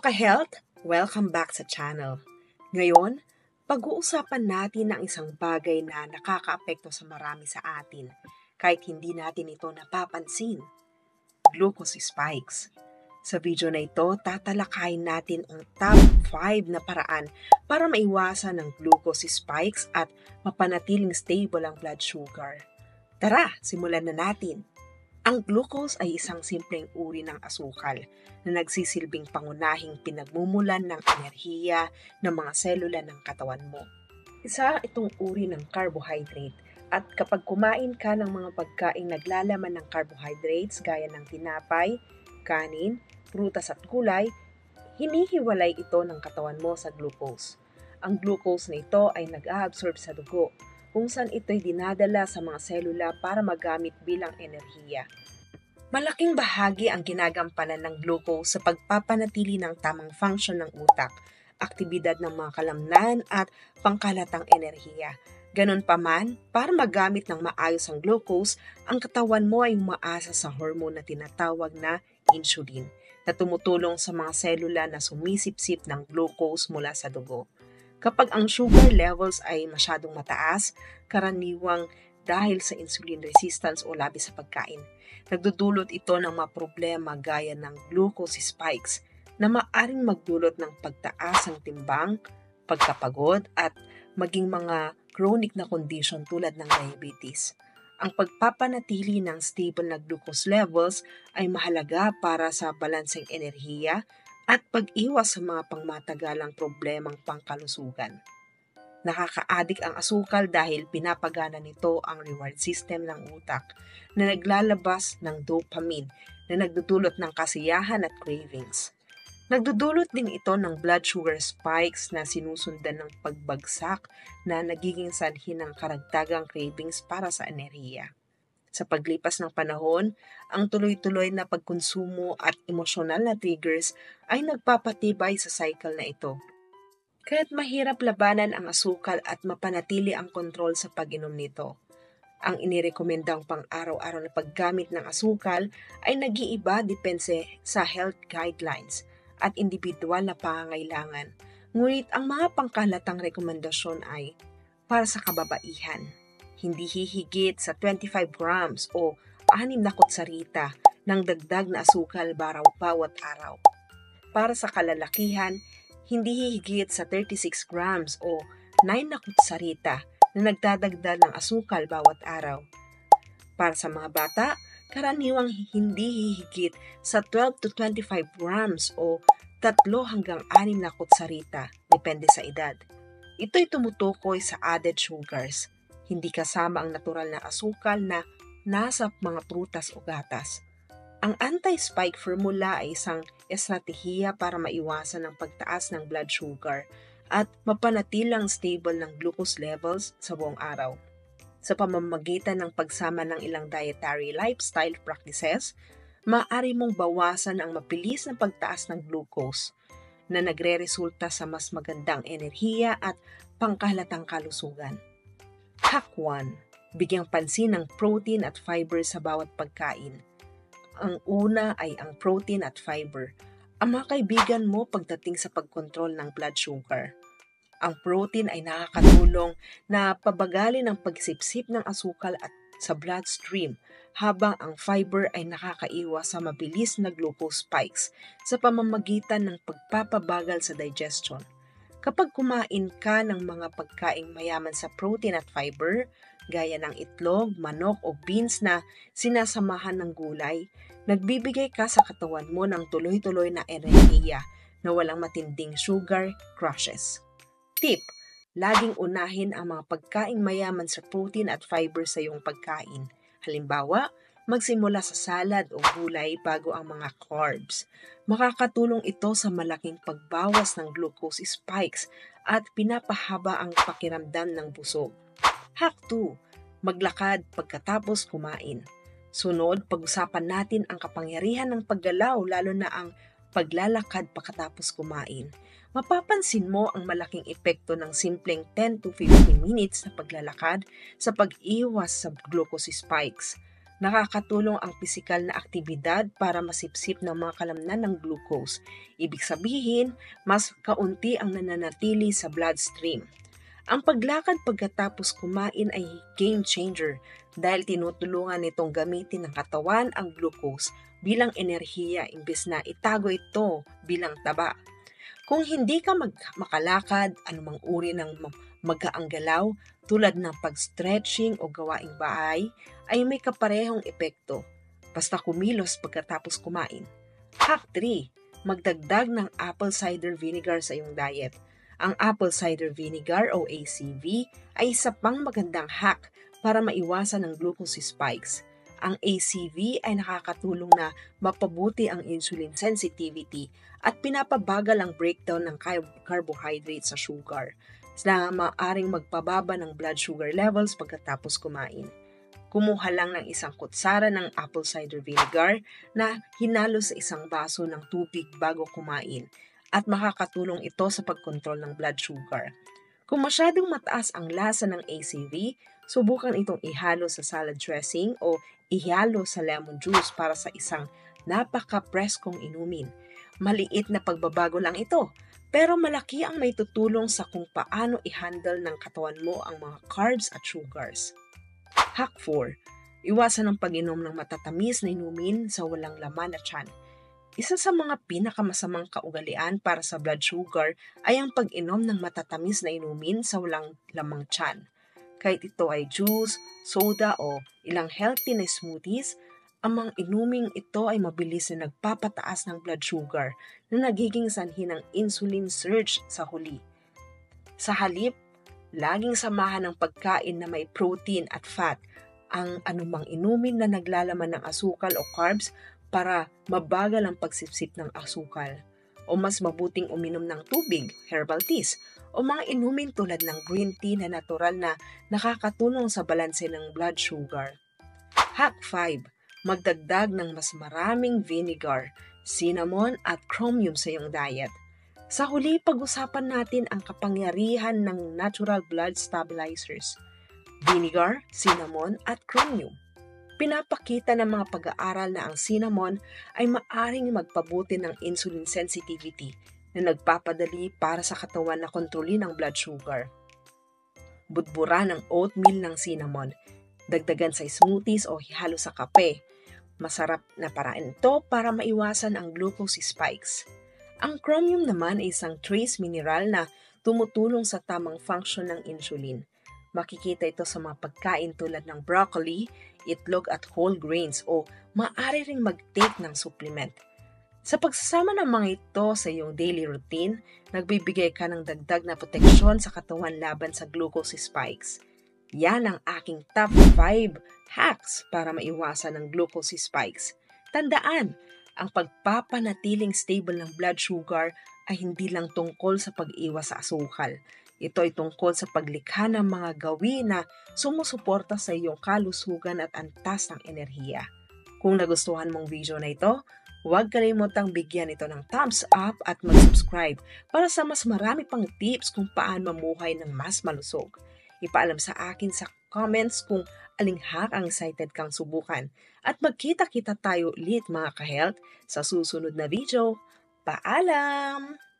Mga ka-health, welcome back sa channel. Ngayon, pag-uusapan natin ang isang bagay na nakakaapekto sa marami sa atin kahit hindi natin ito napapansin. Glucose spikes. Sa video na ito, tatalakayin natin ang top 5 na paraan para maiwasan ang glucose spikes at mapanatiling stable ang blood sugar. Tara, simulan na natin. Ang glucose ay isang simpleng uri ng asukal na nagsisilbing pangunahing pinagmumulan ng enerhiya ng mga selula ng katawan mo. Isa itong uri ng carbohydrate at kapag kumain ka ng mga pagkaing naglalaman ng carbohydrates gaya ng tinapay, kanin, prutas at gulay, hinihiwalay ito ng katawan mo sa glucose. Ang glucose na ito ay nag-a-absorb sa dugo kung saan ito'y dinadala sa mga selula para magamit bilang enerhiya. Malaking bahagi ang ginagampanan ng glucose sa pagpapanatili ng tamang function ng utak, aktibidad ng mga kalamnan at pangkalatang enerhiya. Ganun pa man, para magamit ng maayos ang glucose, ang katawan mo ay umaasa sa hormone na tinatawag na insulin, na tumutulong sa mga selula na sumisipsip ng glucose mula sa dugo. Kapag ang sugar levels ay masyadong mataas, karaniwang dahil sa insulin resistance o labi sa pagkain, nagdudulot ito ng mga problema gaya ng glucose spikes na maaring magdulot ng pagtaas ng timbang, pagkapagod at maging mga chronic na condition tulad ng diabetes. Ang pagpapanatili ng stable na glucose levels ay mahalaga para sa balanseng enerhiya at pag-iwas sa mga pangmatagalang problemang pangkalusugan. Nakaka-addict ang asukal dahil pinapagana nito ang reward system ng utak na naglalabas ng dopamine na nagdudulot ng kasiyahan at cravings. Nagdudulot din ito ng blood sugar spikes na sinusundan ng pagbagsak na nagiging sanhi ng karagdagang cravings para sa enerhiya. Sa paglipas ng panahon, ang tuloy-tuloy na pagkonsumo at emosyonal na triggers ay nagpapatibay sa cycle na ito. Kaya't mahirap labanan ang asukal at mapanatili ang kontrol sa pag-inom nito. Ang inirekomendang pang-araw-araw na paggamit ng asukal ay nag-iiba depende sa health guidelines at individual na pangangailangan. Ngunit ang mga pangkalatang rekomendasyon ay para sa kababaihan. Hindi hihigit sa 25 grams o 6 na kutsarita ng dagdag na asukal bawat araw. Para sa kalalakihan, hindi hihigit sa 36 grams o 9 na kutsarita na nagdadagdag ng asukal bawat araw. Para sa mga bata, karaniwang hindi hihigit sa 12 to 25 grams o 3 hanggang 6 na kutsarita, depende sa edad. Ito'y tumutukoy sa added sugars, hindi kasama ang natural na asukal na nasa mga prutas o gatas. Ang anti-spike formula ay isang estratehiya para maiwasan ang pagtaas ng blood sugar at mapanatilang stable ng glucose levels sa buong araw. Sa pamamagitan ng pagsama ng ilang dietary lifestyle practices, maaari mong bawasan ang mabilis na pagtaas ng glucose na nagre-resulta sa mas magandang enerhiya at pangkahalatang kalusugan. Hack 1. Bigyang pansin ng protein at fiber sa bawat pagkain. Ang una ay ang protein at fiber. Ang mga kaibigan mo pagdating sa pagkontrol ng blood sugar. Ang protein ay nakakatulong na pabagalin ang pagsipsip ng asukal at sa bloodstream, habang ang fiber ay nakakaiwas sa mabilis na glucose spikes sa pamamagitan ng pagpapabagal sa digestion. Kapag kumain ka ng mga pagkaing mayaman sa protein at fiber, gaya ng itlog, manok o beans na sinasamahan ng gulay, nagbibigay ka sa katawan mo ng tuloy-tuloy na enerhiya na walang matinding sugar crashes. Tip: laging unahin ang mga pagkaing mayaman sa protein at fiber sa iyong pagkain. Halimbawa, magsimula sa salad o gulay bago ang mga carbs. Makakatulong ito sa malaking pagbawas ng glucose spikes at pinapahaba ang pakiramdam ng busog. Hack 2. Maglakad pagkatapos kumain. Sunod, pag-usapan natin ang kapangyarihan ng paggalaw, lalo na ang paglalakad pagkatapos kumain. Mapapansin mo ang malaking epekto ng simpleng 10 to 15 minutes na paglalakad sa pag-iwas sa glucose spikes. Nakakatulong ang pisikal na aktibidad para masipsip ng mga kalamnan ng glucose. Ibig sabihin, mas kaunti ang nananatili sa bloodstream. Ang paglakad pagkatapos kumain ay game changer dahil tinutulungan nitong gamitin ng katawan ang glucose bilang enerhiya imbes na itago ito bilang taba. Kung hindi ka makalakad, anumang uri ng magaang galaw tulad ng pag-stretching o gawaing bahay ay may kaparehong epekto. Basta kumilos pagkatapos kumain. Hack 3. Magdagdag ng apple cider vinegar sa iyong diet. Ang apple cider vinegar o ACV ay isa pang magandang hack para maiwasan ang glucose spikes. Ang ACV ay nakakatulong na mapabuti ang insulin sensitivity at pinapabagal ang breakdown ng carbohydrate sa sugar na maaaring magpababa ng blood sugar levels pagkatapos kumain. Kumuha lang ng isang kutsara ng apple cider vinegar na hinalo sa isang baso ng tubig bago kumain at makakatulong ito sa pagkontrol ng blood sugar. Kung masyadong mataas ang lasa ng ACV, subukan itong ihalo sa salad dressing o ihalo sa lemon juice para sa isang napaka-preskong inumin. Maliit na pagbabago lang ito, pero malaki ang may tutulong sa kung paano i-handle ng katawan mo ang mga carbs at sugars. Hack 4. Iwasan ang pag-inom ng matatamis na inumin sa walang laman na tiyan. Isa sa mga pinakamasamang kaugalian para sa blood sugar ay ang pag-inom ng matatamis na inumin sa walang lamang tiyan. Kahit ito ay juice, soda o ilang healthy na smoothies, ang mga inuming ito ay mabilis na nagpapataas ng blood sugar na nagiging sanhi ng insulin surge sa huli. Sa halip, laging samahan ng pagkain na may protein at fat ang anumang inumin na naglalaman ng asukal o carbs para mabagal ang pagsipsip ng asukal. O mas mabuting uminom ng tubig, herbal teas, o mga inumin tulad ng green tea na natural na nakakatulong sa balanse ng blood sugar. Hack 5. Magdagdag ng mas maraming vinegar, cinnamon at chromium sa iyong diet. Sa huli, pag-usapan natin ang kapangyarihan ng natural blood stabilizers, vinegar, cinnamon at chromium. Pinapakita ng mga pag-aaral na ang cinnamon ay maaring magpabuti ng insulin sensitivity na nagpapadali para sa katawan na kontrolin ang blood sugar. Budburan ng oatmeal ng cinnamon, dagdagan sa smoothies o ihalo sa kape. Masarap na paraan ito para maiwasan ang glucose spikes. Ang chromium naman ay isang trace mineral na tumutulong sa tamang function ng insulin. Makikita ito sa mga pagkain tulad ng broccoli, itlog at whole grains o maaari ring mag-take ng supplement. Sa pagsasama ng mga ito sa iyong daily routine, nagbibigay ka ng dagdag na proteksyon sa katawan laban sa glucose spikes. Yan ang aking top 5 hacks para maiwasan ang glucose spikes. Tandaan, ang pagpapanatiling stable ng blood sugar ay hindi lang tungkol sa pag-iwas sa asukal. Ito ay tungkol sa paglikha ng mga gawin na sumusuporta sa iyong kalusugan at antas ng enerhiya. Kung nagustuhan mong video na ito, huwag kalimutang bigyan ito ng thumbs up at mag-subscribe para sa mas marami pang tips kung paano mamuhay ng mas malusog. Ipaalam sa akin sa comments kung aling hack ang excited kang subukan. At magkita-kita tayo ulit mga ka-health sa susunod na video. Paalam!